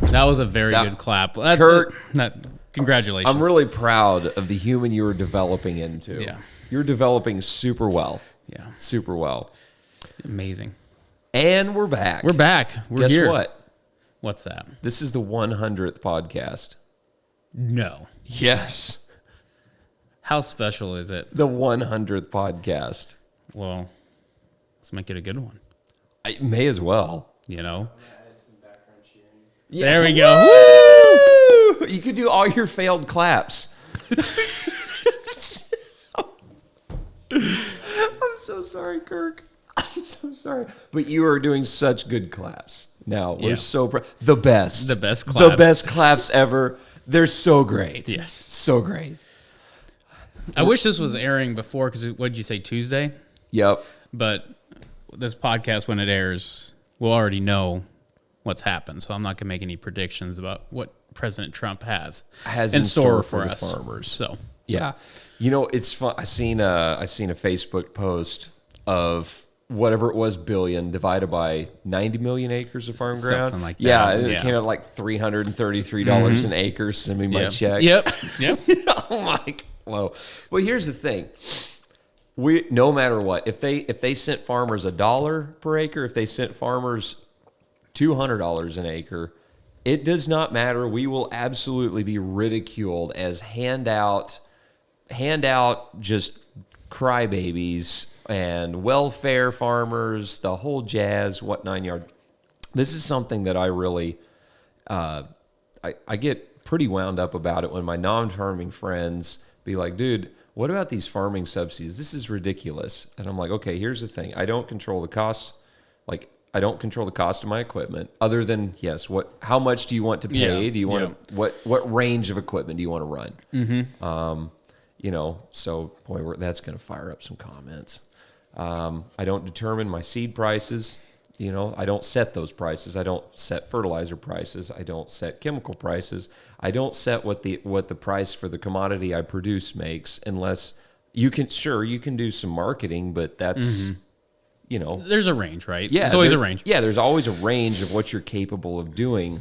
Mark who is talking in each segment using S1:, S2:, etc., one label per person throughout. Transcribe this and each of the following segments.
S1: That was a very good clap.
S2: Kurt,
S1: congratulations.
S2: I'm really proud of the human you are developing into.
S1: Yeah.
S2: You're developing super well.
S1: Yeah.
S2: Super well.
S1: Amazing.
S2: And we're back.
S1: We're back. We're
S2: Guess
S1: here.
S2: what?
S1: What's that?
S2: This is the 100th podcast.
S1: No.
S2: Yes.
S1: How special is it?
S2: The 100th podcast.
S1: Well, let's make it a good one.
S2: I may as well.
S1: You know?
S2: Yeah.
S1: There we go.
S2: Woo! You could do all your failed claps. I'm so sorry, Kirk. I'm so sorry. But you are doing such good claps. Now, we're so proud. The best.
S1: The best claps.
S2: The best claps ever. They're so great.
S1: Yes.
S2: So great.
S1: I wish this was airing before, because what did you say, Tuesday?
S2: Yep.
S1: But this podcast, when it airs, we'll already know what's happened. So I'm not going to make any predictions about what President Trump has in store for us.
S2: Farmers.
S1: So
S2: yeah, you know, it's fun. I seen a Facebook post of whatever it was billion divided by 90 million acres of farm ground.
S1: Something like that.
S2: Yeah, it came out like $333 an acre. Send me my check.
S1: Yep.
S2: I'm like, whoa. Well, here's the thing. We no matter what, if they sent farmers $1 per acre, if they sent farmers $200 an acre, it does not matter. We will absolutely be ridiculed as handout just crybabies and welfare farmers, the whole jazz, what 9 yard. This is something that I really, I get pretty wound up about it when my non-farming friends be like, dude, what about these farming subsidies? This is ridiculous. And I'm like, okay, here's the thing. I don't control the cost. Like, I don't control the cost of my equipment other than, yes, how much do you want to pay?
S1: Yeah.
S2: Do you want to, what range of equipment do you want to run? Mm-hmm. You know, so boy, that's going to fire up some comments. I don't determine my seed prices. You know, I don't set those prices. I don't set fertilizer prices. I don't set chemical prices. I don't set what the price for the commodity I produce makes, unless you can do some marketing, but that's, you know.
S1: There's a range, right?
S2: Yeah.
S1: There's always a range.
S2: Yeah, there's always a range of what you're capable of doing.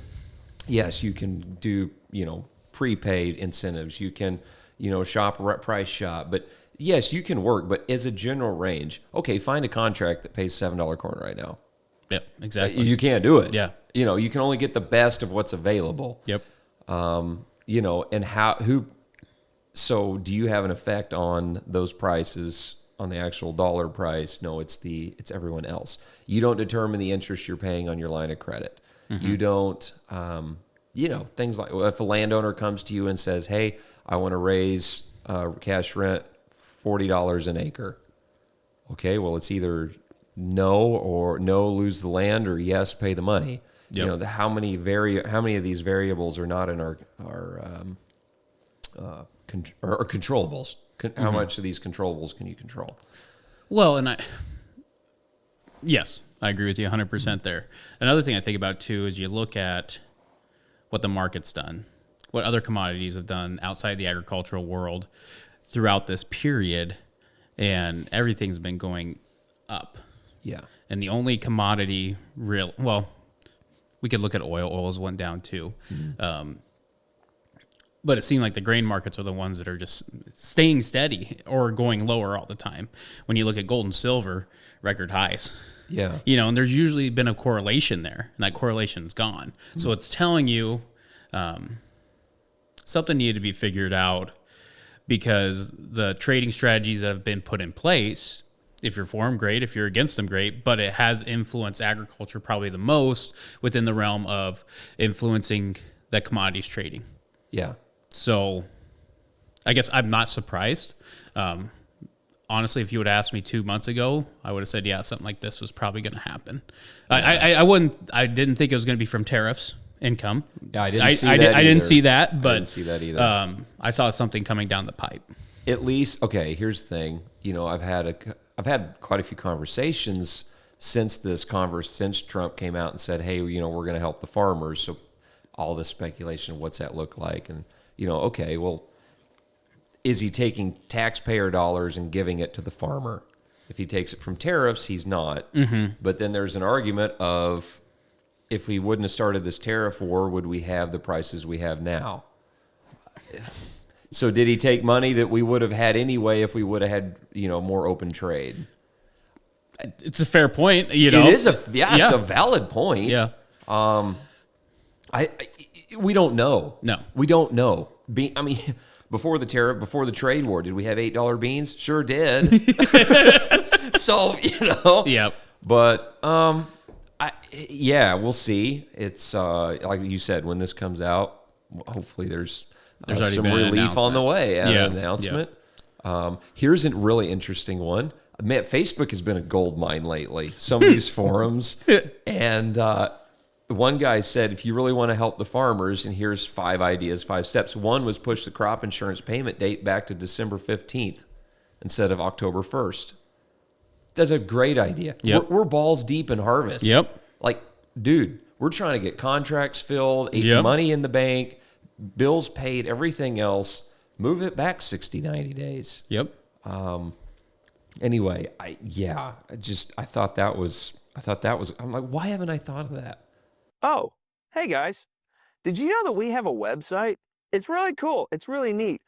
S2: Yes, you can do, you know, prepaid incentives. You can, you know, price shop. But yes, you can work, but as a general range, okay, find a contract that pays $7 corn right now.
S1: Yep, exactly.
S2: You can't do it.
S1: Yeah.
S2: You know, you can only get the best of what's available.
S1: Yep.
S2: You know, and so do you have an effect on those prices, on the actual dollar price? No, it's everyone else. You don't determine the interest you're paying on your line of credit. You don't, you know, things like if a landowner comes to you and says, hey, I want to raise cash rent $40 an acre. Okay, well, it's either no, lose the land, or yes, pay the money. Yep. You know, how many of these variables are not in our controllables? How much of these controllables can you control?
S1: Well, yes, I agree with you 100% there. Another thing I think about too is you look at what the market's done, what other commodities have done outside the agricultural world throughout this period, and everything's been going up.
S2: Yeah.
S1: And the only commodity we could look at oil. Oil's went down too. But it seemed like the grain markets are the ones that are just staying steady or going lower all the time. When you look at gold and silver, record highs.
S2: Yeah.
S1: You know, and there's usually been a correlation there, and that correlation's gone. So it's telling you something needed to be figured out, because the trading strategies that have been put in place, if you're for them, great. If you're against them, great. But it has influenced agriculture probably the most within the realm of influencing the commodities trading.
S2: Yeah.
S1: So I guess I'm not surprised. Honestly, if you would have asked me 2 months ago, I would have said, yeah, something like this was probably going to happen. Yeah. I didn't think it was going to be from tariffs income.
S2: Yeah, I didn't see that.
S1: I didn't see that, but
S2: I didn't see that either.
S1: I saw something coming down the pipe.
S2: At least, okay, here's the thing. You know, I've had quite a few conversations since Trump came out and said, hey, you know, we're going to help the farmers. So all this speculation, what's that look like? And, you know, okay, well, is he taking taxpayer dollars and giving it to the farmer? If he takes it from tariffs, he's not. Mm-hmm. But then there's an argument of, if we wouldn't have started this tariff war, would we have the prices we have now? So did he take money that we would have had anyway if we would have had, more open trade?
S1: It's a fair point. It is
S2: it's a valid point.
S1: Yeah.
S2: We don't know.
S1: No.
S2: We don't know. Before the tariff, before the trade war, did we have $8 beans? Sure did. So,
S1: Yep.
S2: But we'll see. It's like you said, when this comes out, hopefully there's some relief on the way and an announcement. Here's a really interesting one. Man, Facebook has been a gold mine lately. Some of these forums. And one guy said, if you really want to help the farmers, and here's 5 ideas, 5 steps. One was push the crop insurance payment date back to December 15th instead of October 1st. That's a great idea.
S1: Yep.
S2: We're balls deep in harvest.
S1: Yep.
S2: Like, dude, we're trying to get contracts filled,
S1: Yep.
S2: money in the bank, bills paid, everything else. Move it back 60, 90 days.
S1: Yep.
S2: Anyway, I thought that was, I'm like, why haven't I thought of that?
S3: Oh, hey guys. Did you know that we have a website? It's really cool. It's really neat.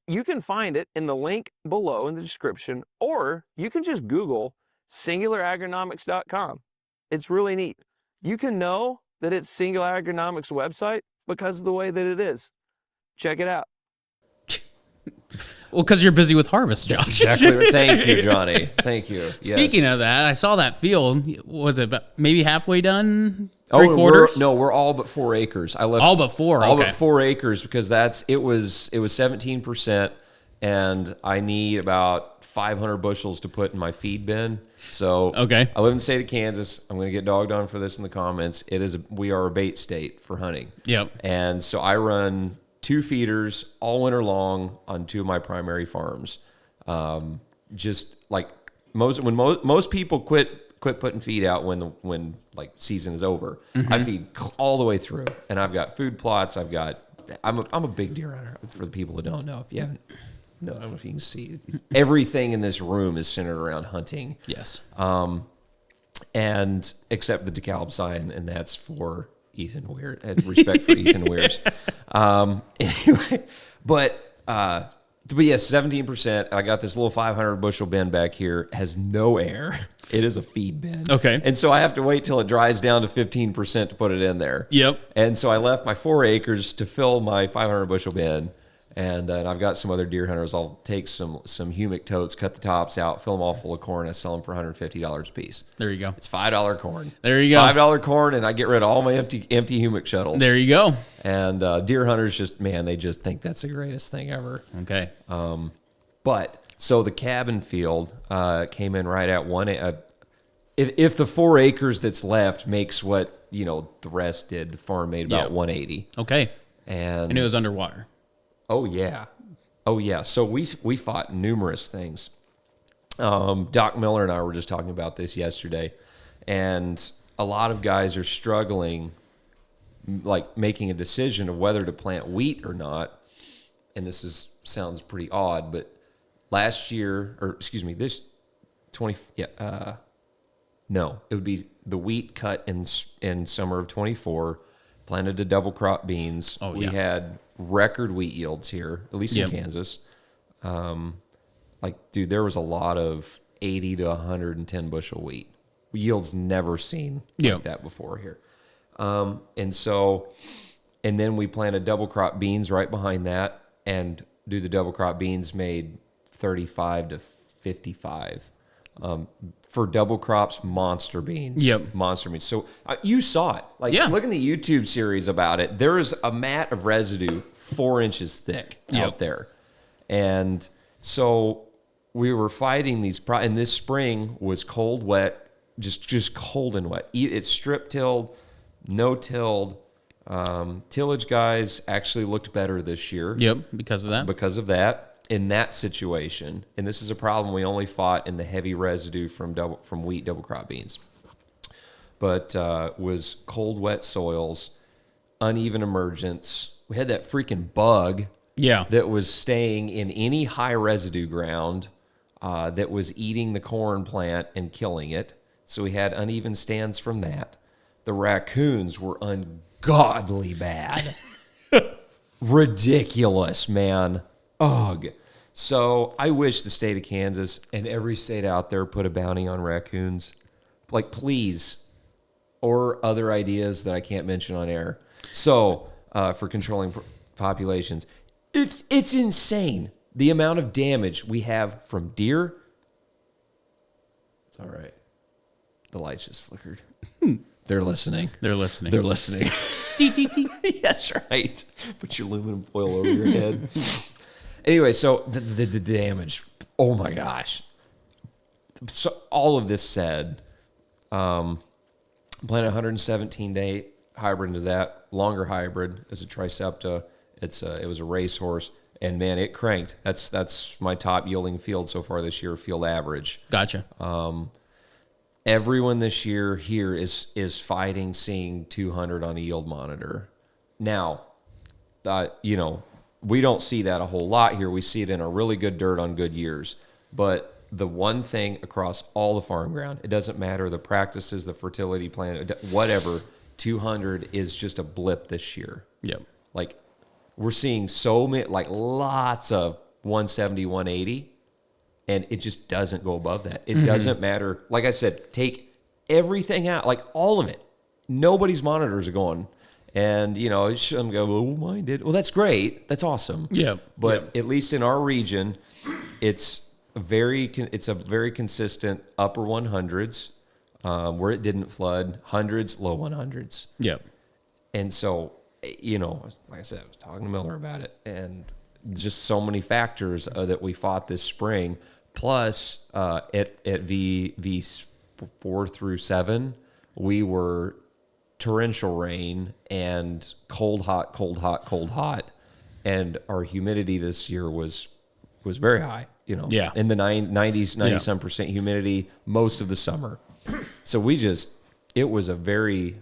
S3: You can find it in the link below in the description, or you can just Google singularagronomics.com. It's really neat. You can know that it's Singular Agronomics website because of the way that it is. Check it out.
S1: Well, because you're busy with harvest, Josh.
S2: Exactly. Thank you, Johnny. Thank you.
S1: Speaking of that, I saw that field. Was it maybe halfway done? Three-quarters?
S2: We're all but 4 acres. I left
S1: all but 4.
S2: All
S1: okay.
S2: but 4 acres because it was 17%, and I need about 500 bushels to put in my feed bin. So
S1: okay.
S2: I live in the state of Kansas. I'm going to get dogged on for this in the comments. We are a bait state for hunting.
S1: Yep.
S2: And so I run 2 feeders all winter long on 2 of my primary farms. Just like most people quit putting feed out when like season is over. Mm-hmm. I feed all the way through, and I've got food plots. I'm a big deer hunter. For the people that don't know, I don't know if you can see, everything in this room is centered around hunting.
S1: Yes.
S2: And except the DeKalb sign, and that's for Ethan Weir. Respect for Ethan Weir's. Anyway, but yes, 17%. I got this little 500 bushel bin back here. Has no air. It is a feed bin.
S1: Okay.
S2: And so I have to wait till it dries down to 15% to put it in there.
S1: Yep.
S2: And so I left my 4 acres to fill my 500 bushel bin. And I've got some other deer hunters. I'll take some humic totes, cut the tops out, fill them all full of corn. I sell them for $150 a piece.
S1: There you go.
S2: It's $5 corn.
S1: There you go.
S2: $5 corn, and I get rid of all my empty humic shuttles.
S1: There you go.
S2: And deer hunters they just think that's the greatest thing ever.
S1: Okay.
S2: So the cabin field came in right at 1. If the 4 acres that's left makes what the rest did, the farm made about 180.
S1: Okay.
S2: And
S1: it was underwater.
S2: Oh yeah. So we fought numerous things. Doc Miller and I were just talking about this yesterday, and a lot of guys are struggling, like making a decision of whether to plant wheat or not. And sounds pretty odd, but this 20 no, it would be the wheat cut in summer of 24, planted to double crop beans.
S1: Oh,
S2: we had record wheat yields here, at least in Kansas. Dude, there was a lot of 80 to 110 bushel wheat. Yields never seen like that before here. And then we planted double crop beans right behind that, and the double crop beans made 35 to 55. For double crops, monster beans.
S1: Yep.
S2: Monster beans. So you saw it. Look in the YouTube series about it. There is a mat of residue 4 inches thick out there. And so we were fighting these, and this spring was cold, wet, just cold and wet. It's strip tilled, no tilled. Tillage guys actually looked better this year.
S1: Yep, because of that.
S2: In that situation, and this is a problem we only fought in the heavy residue from wheat double crop beans, but was cold, wet soils, uneven emergence. We had that freaking bug that was staying in any high residue ground that was eating the corn plant and killing it. So we had uneven stands from that. the raccoons were ungodly bad. Ridiculous, man. Ugh. So I wish the state of Kansas and every state out there put a bounty on raccoons. Like, please. Or other ideas that I can't mention on air. So, for controlling populations. It's insane. The amount of damage we have from deer. It's all right. The lights just flickered. They're listening.
S1: They're listening.
S2: They're listening. That's right. Put your aluminum foil over your head. Anyway, so the damage. Oh my gosh. So all of this said, planted 117-day hybrid into that. Longer hybrid as a Tricepta. It was a racehorse. And man, it cranked. That's my top yielding field so far this year, field average.
S1: Gotcha.
S2: Everyone this year here is fighting seeing 200 on a yield monitor. Now, we don't see that a whole lot here. We see it in a really good dirt on good years. But the one thing across all the farm ground, it doesn't matter the practices, the fertility plan, whatever, 200 is just a blip this year.
S1: Yep.
S2: Like, we're seeing so many, like lots of 170, 180. And it just doesn't go above that. It doesn't matter. Like I said, take everything out, like all of it. Nobody's monitors are going. And, it shouldn't go, oh, mine did. Well, that's great. That's awesome.
S1: Yeah.
S2: But at least in our region, it's a very consistent upper 100s where it didn't flood, hundreds, low 100s.
S1: Yep.
S2: And so, like I said, I was talking to Miller about it. And just so many factors that we fought this spring. Plus, at V4 through 7, we were torrential rain and cold, hot. And our humidity this year was very high, in the 90s, 90-some% humidity most of the summer. So it was a very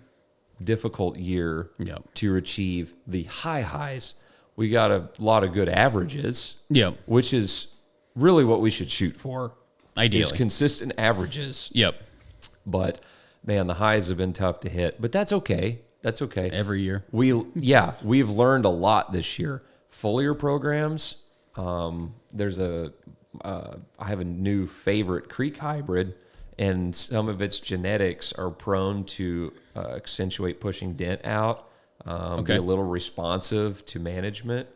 S2: difficult year to achieve the highs. We got a lot of good averages, which is really what we should shoot for.
S1: Ideally.
S2: Is consistent averages.
S1: Yep.
S2: But, man, the highs have been tough to hit. But that's okay. That's okay.
S1: Every year.
S2: We've learned a lot this year. Foliar programs. I have a new favorite creek hybrid, and some of its genetics are prone to accentuate pushing dent out. Be a little responsive to management.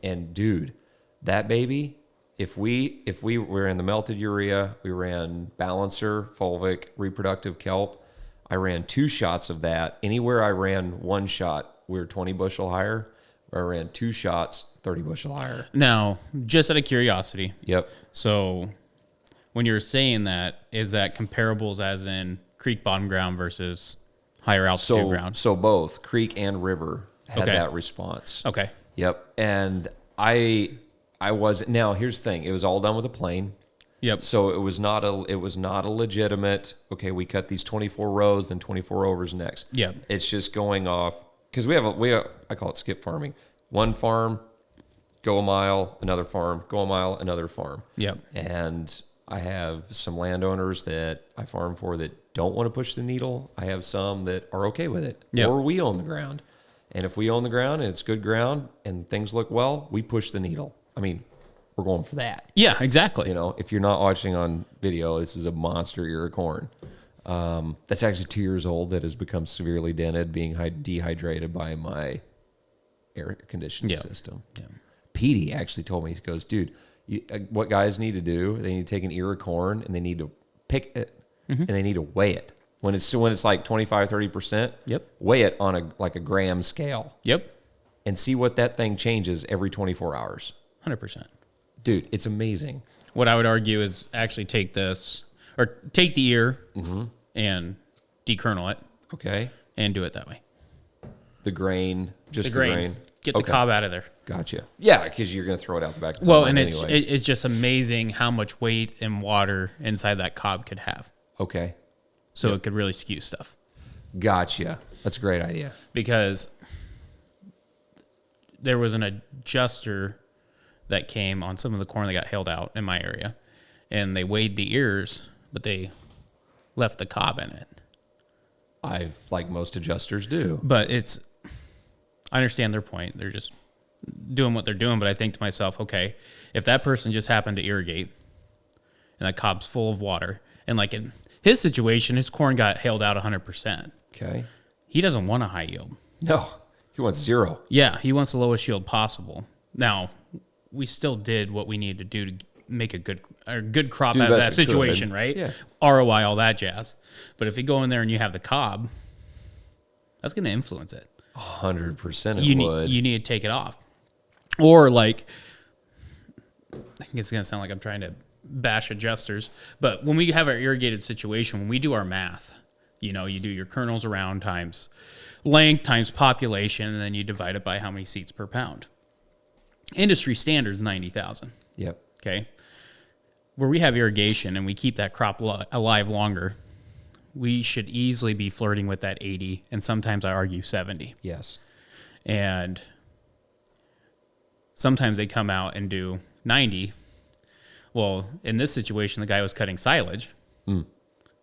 S2: And dude, that baby, if we were in the melted urea, we ran balancer, fulvic, reproductive kelp. I ran 2 shots of that. Anywhere I ran 1 shot, we were 20 bushel higher. I ran 2 shots, 30 bushel higher.
S1: Now, just out of curiosity.
S2: Yep.
S1: So when you're saying that, is that comparables as in creek bottom ground versus higher altitude ground?
S2: So both creek and river had that response.
S1: Okay.
S2: Yep. And I was, now here's the thing. It was all done with a plane.
S1: Yep.
S2: So it was not a legitimate, okay, we cut these 24 rows, then 24 overs next.
S1: Yep.
S2: It's just going off, because we have, I call it skip farming. One farm, go a mile, another farm, go a mile, another farm.
S1: Yep.
S2: And I have some landowners that I farm for that don't want to push the needle. I have some that are okay with it.
S1: Yep.
S2: Or we own the ground. And if we own the ground and it's good ground and things look well, we push the needle. I mean, we're going for that.
S1: Yeah, exactly.
S2: If you're not watching on video, this is a monster ear of corn. That's actually 2 years old that has become severely dented, being dehydrated by my air conditioning system. Yeah. Petey actually told me, he goes, dude, what guys need to do, they need to take an ear of corn and they need to pick it and they need to weigh it. When it's like 25, 30%, weigh it on a gram scale.
S1: Yep.
S2: And see what that thing changes every 24 hours.
S1: 100%.
S2: Dude, it's amazing.
S1: What I would argue is actually take this, or take the ear and dekernel it.
S2: Okay.
S1: And do it that way.
S2: The grain, just the grain.
S1: Get the cob out of there.
S2: Gotcha. Yeah, because you're going to throw it out the back.
S1: Well, and it's just amazing how much weight and water inside that cob could have.
S2: Okay.
S1: So it could really skew stuff.
S2: Gotcha. That's a great idea.
S1: Because there was an adjuster that came on some of the corn that got hailed out in my area, and they weighed the ears, but they left the cob in it.
S2: alive like most adjusters do.
S1: But I understand their point. They're just doing what they're doing. But I think to myself, okay, if that person just happened to irrigate and that cob's full of water, and like in his situation, his corn got hailed out 100%.
S2: Okay.
S1: He doesn't want a high yield.
S2: No, he wants 0.
S1: Yeah, he wants the lowest yield possible. Now, we still did what we needed to do to make a good crop out of that situation, right?
S2: Yeah.
S1: ROI, all that jazz. But if you go in there and you have the cob, that's going to influence it.
S2: 100% it
S1: You
S2: would.
S1: need to take it off. Or like, I think it's going to sound like I'm trying to bash adjusters, but when we have our irrigated situation, when we do our math, you do your kernels around times length times population, and then you divide it by how many seeds per pound. Industry standard is 90,000.
S2: Yep.
S1: Okay. Where we have irrigation and we keep that crop alive longer, we should easily be flirting with that 80, and sometimes I argue 70.
S2: Yes.
S1: And sometimes they come out and do 90. Well, in this situation, the guy was cutting silage.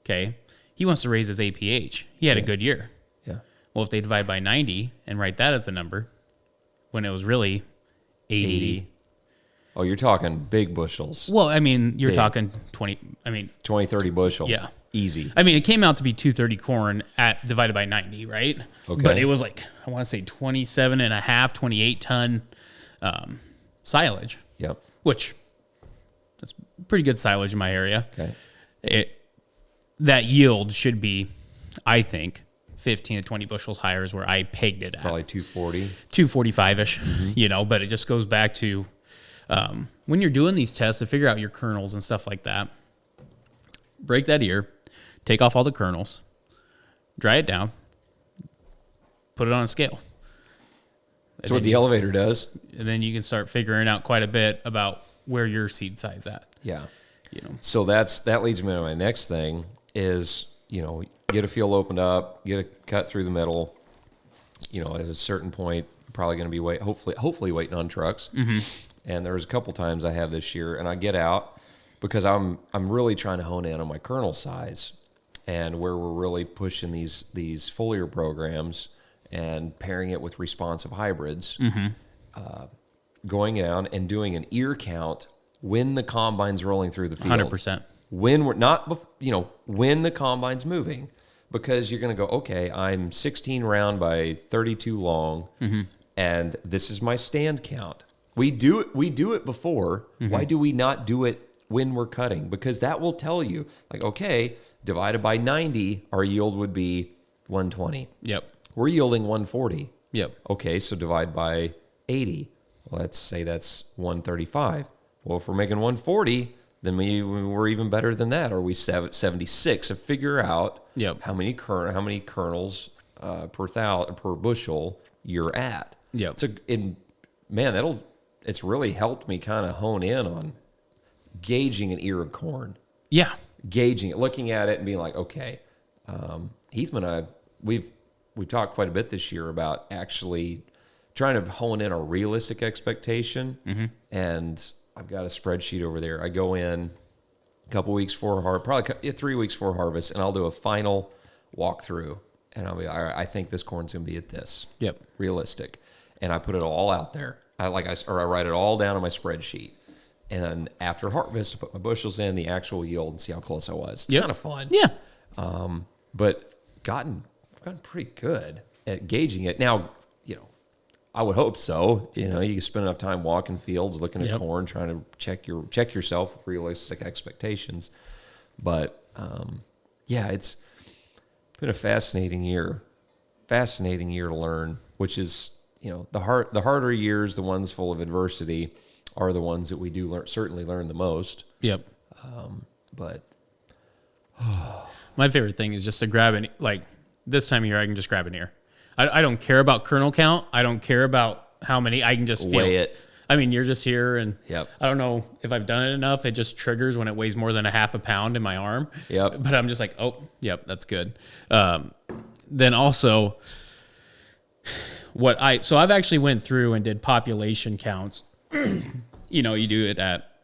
S1: Okay. He wants to raise his APH. He had a good year.
S2: Yeah.
S1: Well, if they divide by 90 and write that as the number, when it was really 80.
S2: Oh, you're talking big bushels.
S1: Well, I mean, you're talking 20.
S2: 20, 30 bushel.
S1: Yeah.
S2: Easy.
S1: I mean, it came out to be 230 corn divided by 90, right?
S2: Okay.
S1: But it was like, I want to say 27 and a half, 28 ton silage.
S2: Yep.
S1: Which, that's pretty good silage in my area.
S2: Okay.
S1: That yield should be, I think, 15 to 20 bushels higher is where I pegged it at.
S2: Probably 240.
S1: 245-ish, but it just goes back to when you're doing these tests to figure out your kernels and stuff like that, break that ear, take off all the kernels, dry it down, put it on a scale.
S2: That's what the elevator does.
S1: And then you can start figuring out quite a bit about where your seed size at.
S2: Yeah. So that leads me to my next thing is, get a field opened up, get a cut through the middle. At a certain point, you're probably going to be hopefully waiting on trucks. And there's a couple times I have this year, and I get out because I'm really trying to hone in on my kernel size and where we're really pushing these foliar programs and pairing it with responsive hybrids. Going down and doing an ear count when the combine's rolling through the field.
S1: 100%.
S2: When we're not, when the combine's moving, because you're going to go, okay, I'm 16 round by 32 long, and this is my stand count. We do it before. Why do we not do it when we're cutting? Because that will tell you, like, okay, divided by 90, our yield would be 120.
S1: Yep.
S2: We're yielding 140.
S1: Yep.
S2: Okay, so divide by 80. Let's say that's 135. Well, if we're making 140, then we're even better than that. Or we 76. So figure out how many kernels per bushel you're at.
S1: Yep.
S2: It's really helped me kind of hone in on gauging an ear of corn.
S1: Yeah.
S2: Gauging it, looking at it, and being like, okay, Heath and I, we've talked quite a bit this year about actually trying to hone in a realistic expectation. And I've got a spreadsheet over there. I go in a couple weeks before harvest, probably 3 weeks before harvest, and I'll do a final walkthrough. And I'll be, all right, I think this corn's going to be at this.
S1: Yep.
S2: Realistic. And I put it all out there. I write it all down on my spreadsheet. And then after harvest, I put my bushels in, the actual yield, and see how close I was. It's kind of fun.
S1: Yeah.
S2: But I've gotten pretty good at gauging it. Now, I would hope so. You can spend enough time walking fields, looking at corn, trying to check yourself with realistic expectations. But it's been a fascinating year to learn. Which is the harder years, the ones full of adversity, are the ones that we do certainly learn the most.
S1: Yep.
S2: But
S1: my favorite thing is just to grab this time of year I can just grab an ear. I don't care about kernel count. I don't care about how many. I can just
S2: weigh it.
S1: I mean, you're just here, and
S2: Yep.
S1: I don't know if I've done it enough. It just triggers when it weighs more than a half a pound in my arm.
S2: Yep.
S1: But I'm just like, oh, yep, that's good. Then also, I've actually went through and did population counts. You do it at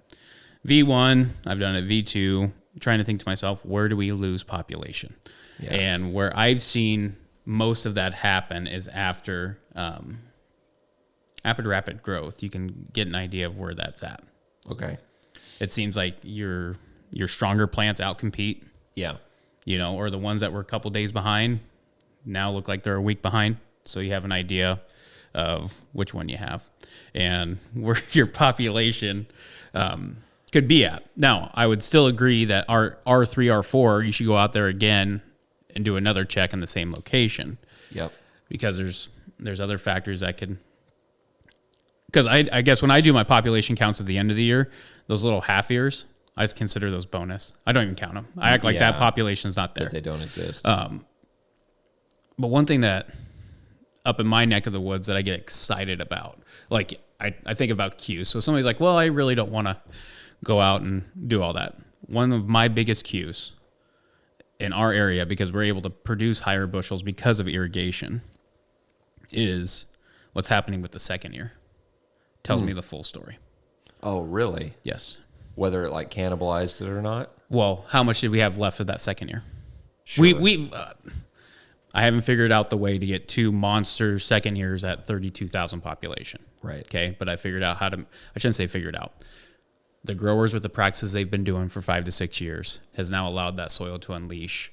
S1: V1. I've done it at V2. I'm trying to think to myself, where do we lose population?
S2: Yeah.
S1: And where I've seen most of that happen is after rapid growth. You can get an idea of where that's at.
S2: Okay.
S1: It seems like your stronger plants outcompete,
S2: Yeah.
S1: or the ones that were a couple days behind now look like they're a week behind. So you have an idea of which one you have and where your population could be at. Now, I would still agree that R3, R4, you should go out there again and do another check in the same location.
S2: Yep.
S1: Because there's other factors that could. Because I guess when I do my population counts at the end of the year, those little half years, I just consider those bonus. I don't even count them. I act like that population's not there.
S2: That they don't exist.
S1: But one thing that up in my neck of the woods that I get excited about, like I think about cues. So somebody's like, well, I really don't want to go out and do all that. One of my biggest cues in our area, because we're able to produce higher bushels because of irrigation, is what's happening with the second year. Tells me the full story.
S2: Oh, really?
S1: Yes.
S2: Whether it like cannibalized it or not?
S1: Well, how much did we have left of that second year?
S2: Sure.
S1: We've I haven't figured out the way to get 2 monster second years at 32,000 population.
S2: Right.
S1: Okay. But I figured out I shouldn't say figured out. The growers with the practices they've been doing for 5 to 6 years has now allowed that soil to unleash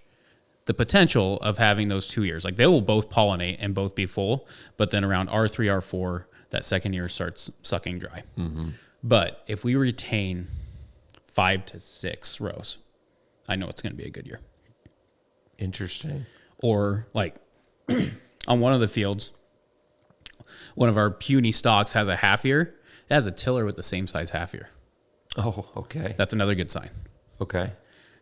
S1: the potential of having those 2 years. Like they will both pollinate and both be full, but then around R3, R4, that second year starts sucking dry. Mm-hmm. But if we retain 5 to 6 rows, I know it's going to be a good year.
S2: Interesting.
S1: Or like on one of the fields, one of our puny stalks has a half year. It has a tiller with the same size half year.
S2: Oh, okay.
S1: That's another good sign.
S2: Okay.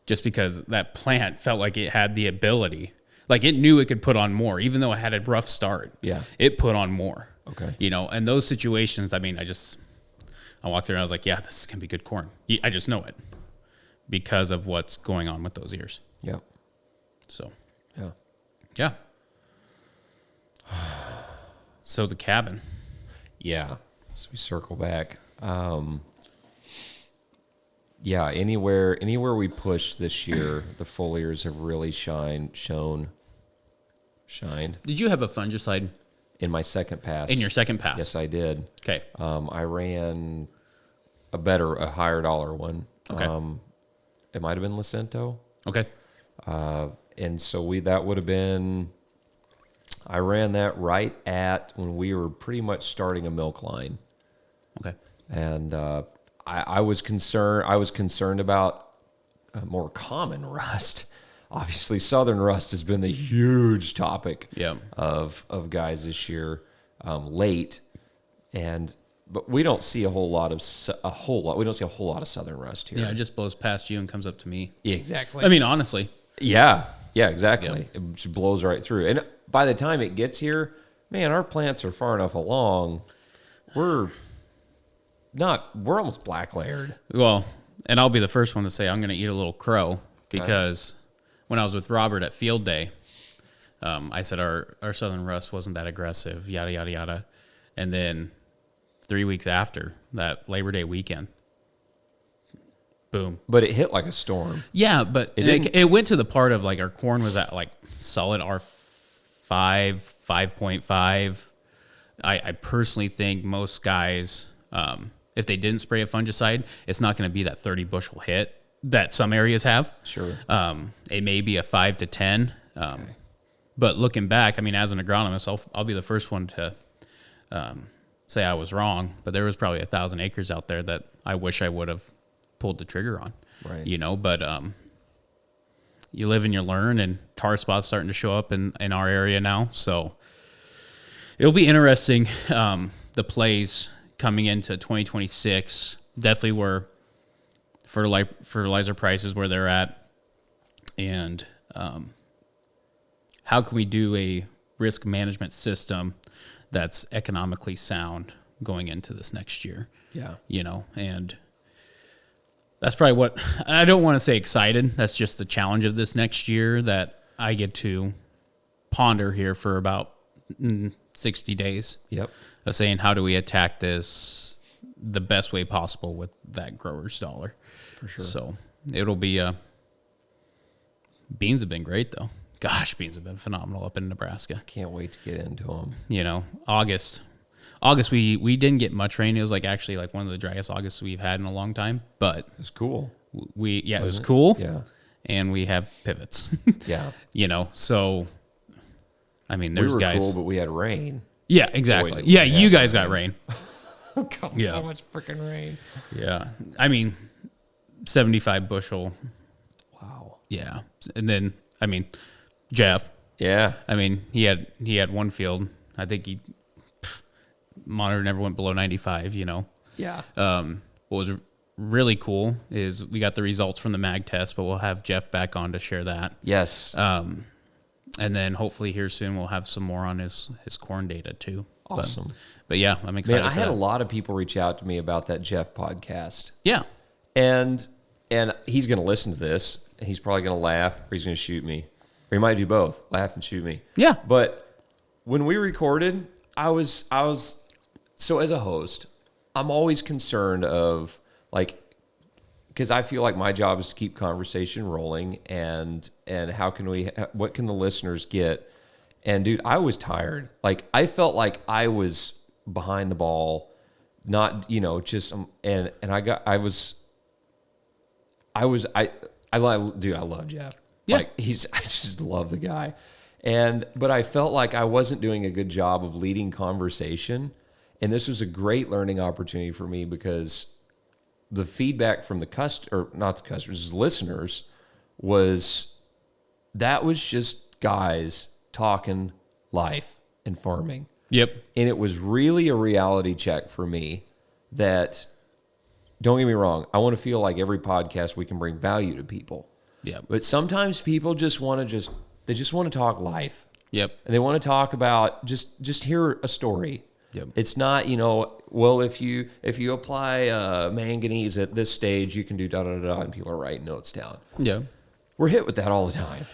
S1: Just because that plant felt like it had the ability, like it knew it could put on more, even though it had a rough start.
S2: Yeah.
S1: It put on more.
S2: Okay.
S1: And those situations, I mean, I walked there and I was like, yeah, this is going to be good corn. I just know it because of what's going on with those ears.
S2: Yeah.
S1: So,
S2: Yeah.
S1: yeah. So the cabin.
S2: Yeah. So we circle back. Yeah, anywhere we push this year, the foliars have really shined.
S1: Did you have a fungicide
S2: In my second pass.
S1: in your second pass?
S2: Yes, I did.
S1: Okay.
S2: I ran a higher dollar one.
S1: Okay.
S2: It might have been Lucento.
S1: Okay.
S2: And so that would have been, I ran that right at when we were pretty much starting a milk line.
S1: Okay.
S2: And I was concerned about more common rust. Obviously, southern rust has been the huge topic of guys this year, late, but we don't see a whole lot of southern rust here.
S1: Yeah, it just blows past you and comes up to me.
S2: Yeah, exactly.
S1: I mean, honestly.
S2: Yeah, exactly. It just blows right through. And by the time it gets here, man, our plants are far enough along. We're almost black layered.
S1: Well, and I'll be the first one to say I'm going to eat a little crow because when I was with Robert at field day, I said our southern rust wasn't that aggressive, yada, yada, yada. And then 3 weeks after that Labor Day weekend, boom.
S2: But it hit like a storm.
S1: Yeah, but it went to the part of like our corn was at like solid R5, 5.5. I personally think most guys, if they didn't spray a fungicide, it's not going to be that 30 bushel hit that some areas have.
S2: Sure.
S1: It may be a 5 to 10. But looking back, I mean, as an agronomist, I'll be the first one to say I was wrong. But there was probably 1,000 acres out there that I wish I would have pulled the trigger on.
S2: Right.
S1: But you live and you learn, and tar spots starting to show up in our area now. So it'll be interesting, the plays coming into 2026, definitely where fertilizer prices where they're at, and how can we do a risk management system that's economically sound going into this next year.
S2: Yeah.
S1: And that's probably what, I don't want to say excited. That's just the challenge of this next year that I get to ponder here for about 60 days.
S2: Yep.
S1: Of saying, how do we attack this the best way possible with that grower's dollar?
S2: For sure.
S1: So it'll be, beans have been great though. Gosh, beans have been phenomenal up in Nebraska.
S2: Can't wait to get into them.
S1: You know, August we didn't get much rain. It was like actually like one of the driest Augusts we've had in a long time. But
S2: It's cool.
S1: it was cool.
S2: Yeah.
S1: And we have pivots.
S2: Yeah.
S1: You know, so I mean,
S2: We
S1: there's
S2: were
S1: guys.
S2: cool, but we had rain.
S1: Yeah, exactly.
S2: Boy,
S1: Yeah,
S2: we
S1: you
S2: had
S1: guys got rain.
S2: God,
S1: Yeah.
S2: so much freaking rain.
S1: Yeah, I mean, 75 bushel.
S2: Wow.
S1: Yeah, and then I mean, Jeff.
S2: Yeah.
S1: I mean, he had one field. I think monitor never went below 95. You know.
S2: Yeah.
S1: What was really cool is we got the results from the mag test, but we'll have Jeff back on to share that.
S2: Yes.
S1: And then hopefully here soon we'll have some more on his corn data too.
S2: Awesome.
S1: But yeah, I'm excited.
S2: Man, I
S1: for
S2: had
S1: that.
S2: a lot of people reach out to me about that Jeff podcast.
S1: Yeah.
S2: And he's going to listen to this, and he's probably going to laugh, or he's going to shoot me. Or he might do both, laugh and shoot me.
S1: Yeah.
S2: But when we recorded, I was so as a host, I'm always concerned of like, because I feel like my job is to keep conversation rolling, and how can what can the listeners get? And dude, I was tired. Like I felt like I was behind the ball, not just dude, I love Jeff.
S1: Yeah.
S2: Like I just love the guy, but I felt like I wasn't doing a good job of leading conversation, and this was a great learning opportunity for me because the feedback from listeners was just guys talking life and farming.
S1: Yep.
S2: And it was really a reality check for me that, don't get me wrong, I want to feel like every podcast we can bring value to people.
S1: Yep.
S2: But sometimes people just want to talk life.
S1: Yep.
S2: And they want to talk about just hear a story.
S1: Yep.
S2: It's not, well, if you apply manganese at this stage, you can do da da da, and people are writing notes down.
S1: Yeah.
S2: We're hit with that all the time.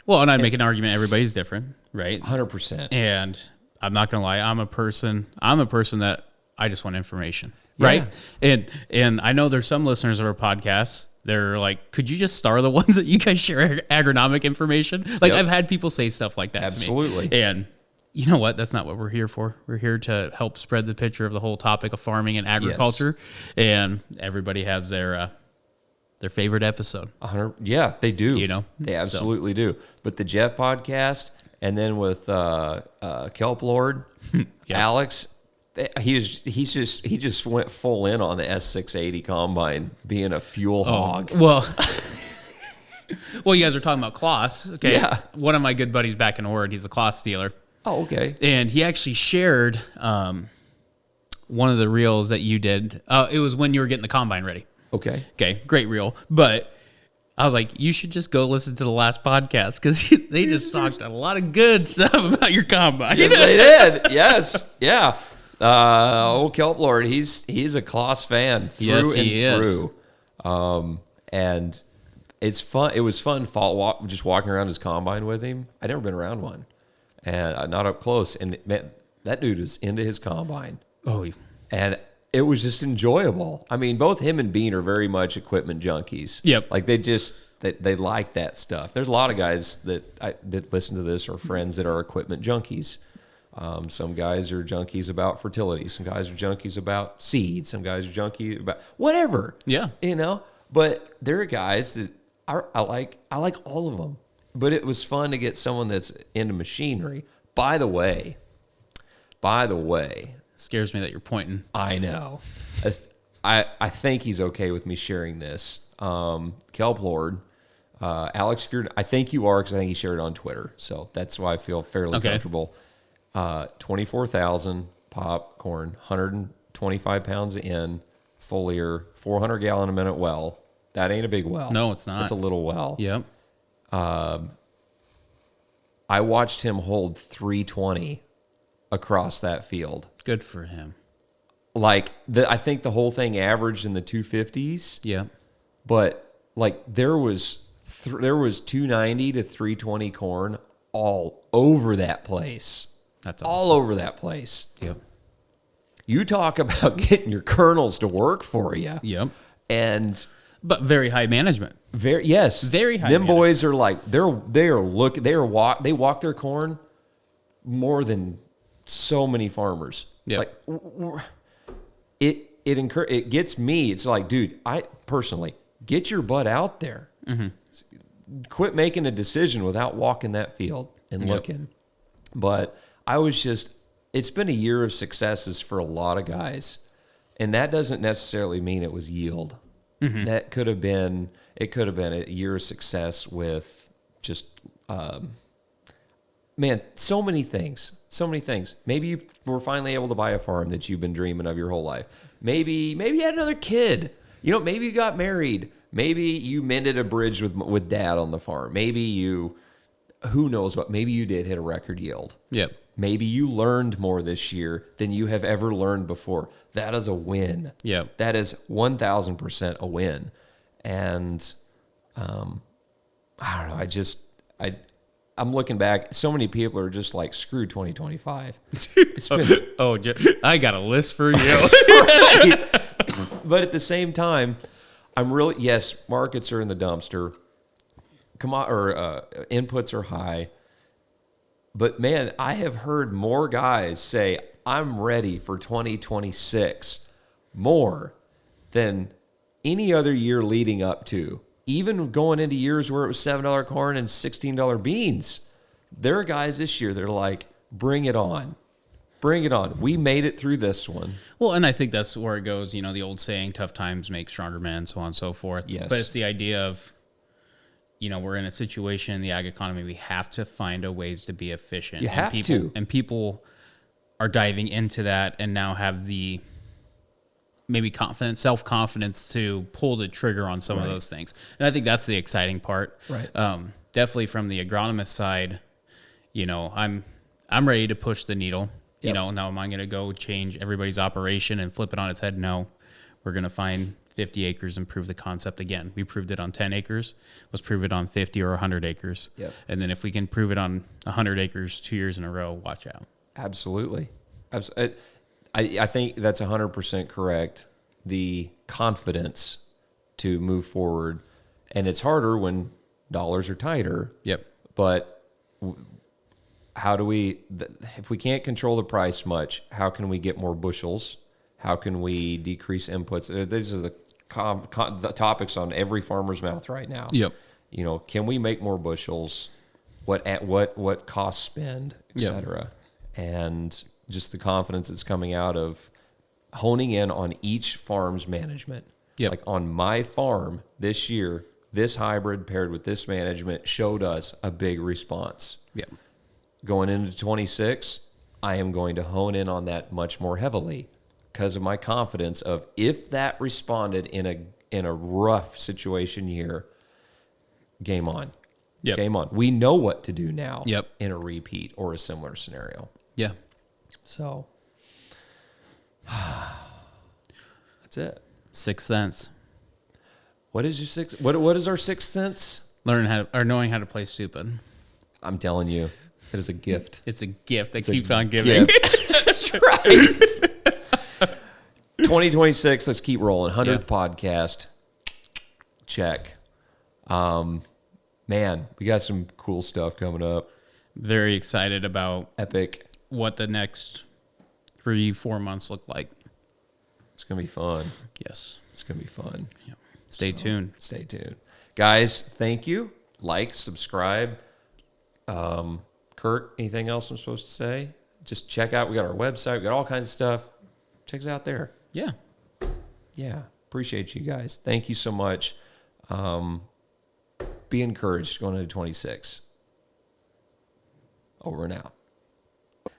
S1: Well, and I'd make an argument. Everybody's different, right?
S2: 100%.
S1: And I'm not gonna lie. I'm a person that I just want information, right? And I know there's some listeners of our podcasts. They're like, could you just star the ones that you guys share agronomic information? Like I've had people say stuff like that.
S2: Absolutely.
S1: To me. And you know what? That's not what we're here for. We're here to help spread the picture of the whole topic of farming and agriculture. Yes. And everybody has their favorite episode.
S2: 100. Yeah, they do. They absolutely do. But the Jeff podcast, and then with Kelp Lord, Alex, he just went full in on the S680 combine being a fuel hog.
S1: Well, you guys are talking about Kloss. Okay.
S2: Yeah.
S1: One of my good buddies back in Ord, he's a Kloss dealer.
S2: Oh, okay.
S1: And he actually shared one of the reels that you did. It was when you were getting the combine ready.
S2: Okay.
S1: Okay, great reel. But I was like, you should just go listen to the last podcast because they just talked a lot of good stuff about your combine.
S2: Yes, they did. Yes. Yeah. Old Kelp Lord, he's a Kloss fan through and through. And it's fun. It was fun just walking around his combine with him. I'd never been around one. And not up close. And man, that dude is into his combine.
S1: Oh,
S2: and it was just enjoyable. I mean, both him and Bean are very much equipment junkies.
S1: Yep.
S2: Like they like that stuff. There's a lot of guys that listen to this or friends that are equipment junkies. Some guys are junkies about fertility. Some guys are junkies about seeds. Some guys are junkies about whatever.
S1: Yeah.
S2: But there are guys that I like all of them. But it was fun to get someone that's into machinery. By the way,
S1: scares me that you're pointing.
S2: I know. I think he's okay with me sharing this. Kelp Lord, Alex, I think you are because I think he shared it on Twitter. So that's why I feel fairly comfortable. 24,000 popcorn, 125 pounds in, foliar, 400 gallon a minute well. That ain't a big well.
S1: No, it's not.
S2: It's a little well.
S1: Yep.
S2: I watched him hold 320 across that field.
S1: Good for him.
S2: Like I think the whole thing averaged in the 250s.
S1: Yeah.
S2: But like there was 290 to 320 corn all over that place.
S1: That's awesome.
S2: All over that place.
S1: Yep.
S2: You talk about getting your kernels to work for you.
S1: Yep.
S2: And
S1: But very high management.
S2: Very yes,
S1: Very high
S2: Them
S1: management.
S2: boys are like they walk their corn more than so many farmers.
S1: Yep.
S2: Like it gets me. It's like, dude, I personally get your butt out there. Quit making a decision without walking that field and looking. But it's been a year of successes for a lot of guys, and that doesn't necessarily mean it was yield. That could have been a year of success with just so many things. Maybe you were finally able to buy a farm that you've been dreaming of your whole life. Maybe you had another kid. Maybe you got married. Maybe you mended a bridge with dad on the farm. Maybe who knows what? Maybe you did hit a record yield.
S1: Yep.
S2: Maybe you learned more this year than you have ever learned before. That is a win.
S1: Yep.
S2: That is 1,000% a win. And I don't know. I'm looking back. So many people are just like, screw 2025. It's been,
S1: I got a list for you.
S2: right. But at the same time, yes, markets are in the dumpster. Inputs are high. But man, I have heard more guys say, I'm ready for 2026 more than any other year leading up to. Even going into years where it was $7 corn and $16 beans. There are guys this year that are like, bring it on. Bring it on. We made it through this one.
S1: Well, and I think that's where it goes, the old saying, tough times make stronger men, so on and so forth.
S2: Yes.
S1: But it's the idea of, we're in a situation in the ag economy, we have to find a ways to be efficient.
S2: You have to.
S1: And people are diving into that and now have the maybe self-confidence to pull the trigger on some of those things. And I think that's the exciting part.
S2: Right.
S1: Definitely from the agronomist side, I'm ready to push the needle.
S2: Yep.
S1: Now am I going to go change everybody's operation and flip it on its head? No. We're going to find 50 acres and prove the concept again. We proved it on 10 acres. Let's prove it on 50 or 100 acres.
S2: Yep.
S1: And then if we can prove it on 100 acres 2 years in a row, watch out.
S2: Absolutely. I think that's 100% correct. The confidence to move forward. And it's harder when dollars are tighter.
S1: Yep.
S2: But how do if we can't control the price much, how can we get more bushels? How can we decrease inputs? These are the topics on every farmer's mouth right now.
S1: Yep.
S2: Can we make more bushels? What costs spend, et
S1: Yep.
S2: cetera. And just the confidence that's coming out of honing in on each farm's management.
S1: Yep.
S2: Like on my farm this year, this hybrid paired with this management showed us a big response.
S1: Yep.
S2: Going into 26, I am going to hone in on that much more heavily because of my confidence of if that responded in a rough situation year, game on.
S1: Yep.
S2: Game on. We know what to do now.
S1: Yep.
S2: In a repeat or a similar scenario.
S1: Yeah.
S2: So that's it.
S1: 6th sense.
S2: What is your sixth? What is our sixth sense?
S1: Knowing how to play stupid.
S2: I'm telling you, it is a gift.
S1: It's a gift that keeps on giving.
S2: That's right. 2026. Let's keep rolling. 100th podcast. Check. Man, we got some cool stuff coming up.
S1: Very excited about
S2: Epic.
S1: what the next 3-4 months look like.
S2: It's gonna be fun.
S1: Yes.
S2: It's gonna be fun.
S1: Yep. Stay tuned.
S2: Stay tuned, guys. Thank you. Like, subscribe. Kurt, anything else I'm supposed to say? Just check out. We got our website. We got all kinds of stuff. Check us out there.
S1: Yeah.
S2: Yeah. Appreciate you guys. Thank you so much. Be encouraged going into 26. Over and out.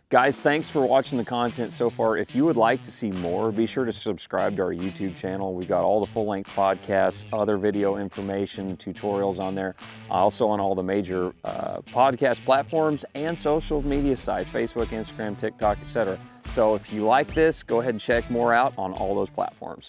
S3: Guys, thanks for watching the content so far. If you would like to see more, be sure to subscribe to our YouTube channel. We've got all the full-length podcasts, other video information, tutorials on there. Also on all the major podcast platforms and social media sites, Facebook, Instagram, TikTok, etc. So if you like this, go ahead and check more out on all those platforms.